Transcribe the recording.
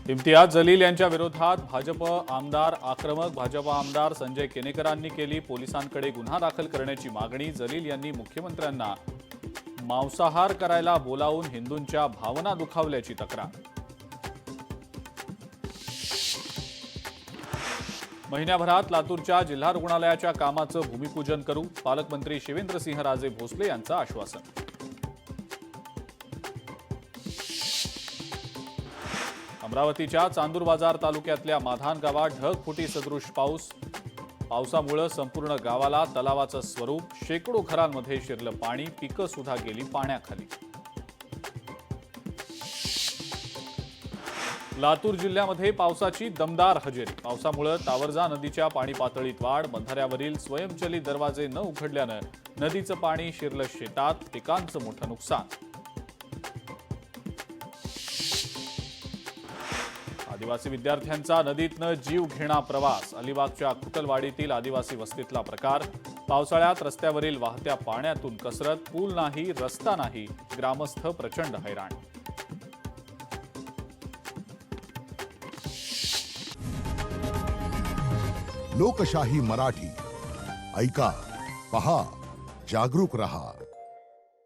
इम्तियाज जलील यांच्या विरोधात भाजप आमदार आक्रमक. भाजप आमदार संजय केनेकरांनी केली पोलिसांकडे गुन्हा दाखल करण्याची मागणी. जलील यांनी मुख्यमंत्र्यांना मांसाहार करायला बोलावून हिंदूंच्या भावना दुखावल्याची तक्रार. महिन्याभरात लातूरच्या जिल्हा रुग्णालयाच्या कामाचं भूमिपूजन करू. पालकमंत्री शिवेंद्रसिंहराजे भोसले यांचं आश्वासन. अमरावतीच्या चांदूर बाजार तालुक्यातल्या माधान गावात ढगफुटी सदृश पाऊस. पावसामुळे संपूर्ण गावाला तलावाचं स्वरूप. शेकडो घरांमध्ये शिरलं पाणी. पिकं सुद्धा गेली पाण्याखाली. लातूर जिल्ह्यामध्ये पावसाची दमदार हजेरी. पावसामुळे तावरजा नदीच्या पाणी पातळीत वाढ. बंधाऱ्यावरील स्वयंचलित दरवाजे न उघडल्यानं नदीचं पाणी शिरलं शेतात. पिकांचं मोठं नुकसान. आदिवासी विद्यार्थ्यांचा नदीतनं जीव घेणा प्रवास. अलिबागच्या कुटलवाडीतील आदिवासी वस्तीतला प्रकार. पावसाळ्यात रस्त्यावरील वाहत्या पाण्यातून कसरत. पूल नाही, रस्ता नाही. ग्रामस्थ प्रचंड हैराण. लोकशाही मराठी ऐका, पहा, जागरूक रहा.